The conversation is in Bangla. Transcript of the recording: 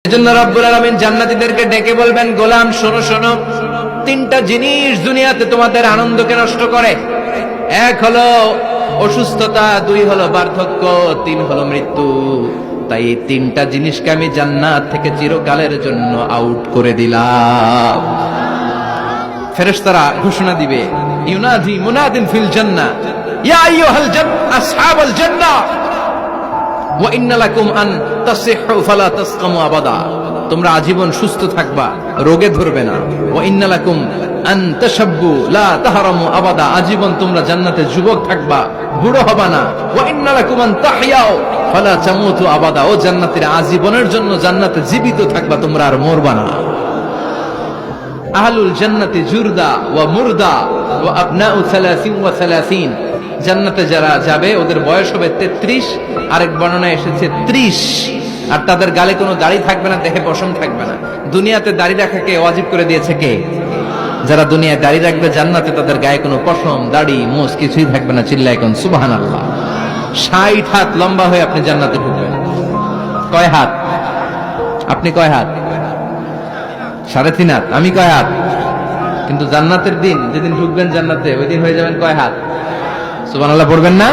এজন্য রব্বুল আলামিন জান্নাতীদেরকে ডেকে বলবেন, গোলাম শোনো শোনো, তিনটা জিনিস দুনিয়াতে তোমাদের আনন্দকে নষ্ট করে। এক হলো অসুস্থতা, দুই হলো বার্ধক্য, তিন হলো মৃত্যু। তাই এই তিনটা জিনিসকে আমি জান্নাত থেকে চিরকালের জন্য আউট করে দিলাম। ফেরেশতারা ঘোষণা দিবে, ইউনাদি মুনাদিন ফিল জান্নাহ, ইয়া আইয়ুহাল আসহাবাল জান্নাহ ওয়া ইন্না লাকুম আন তাসিহু ফালা তাসকামু আবাদা। তোমরা আজীবন সুস্থ থাকবা, রোগে ধরবে না। ওয়া ইন্না লাকুম আন তাশাব্বু লা তাহরামু আবাদা। আজীবন তোমরা জান্নাতে যুবক থাকবা, বুড়ো হবা না। ওয়া ইন্না লাকুম আন তাহইয়াউ ফালা তামুতু আবাদা। ও জান্নাতীরা, আজীবনের জন্য জান্নাতে জীবিত থাকবা, তোমরা আর মরবা না। আহলুল জান্নাতি জুরদা ওয়া মুরদা ওয়া আবনাউ 30 ওয়া 30। জান্নাতে যারা যাবে ওদের বয়স হবে 33, আরেক বর্ণনায় এসেছে 30। আর তাদের গালে কোনো দাড়ি থাকবে না, দেহে পশম থাকবে না। দুনিয়াতে দাড়ি রাখাকে ওয়াজিব করে দিয়েছে কে? যারা দুনিয়ায় দাড়ি রাখবে, জান্নাতে তাদের গায়ে কোনো পশম, দাড়ি, মোজ কিছুই থাকবে না। চিল্লায় কোন সুবহানাল্লাহ। 60 হাত লম্বা হয়ে আপনি জান্নাতে ঢুকবেন। কয় হাত? আপনি কয় হাত? 3.5 হাত। আমি কয় হাত? কিন্তু জান্নাতের দিন, যেদিন ঢুকবেন জান্নাতে, ওই দিন হয়ে যাবেন কয় হাত? সুবহানাল্লাহ পড়বেন না?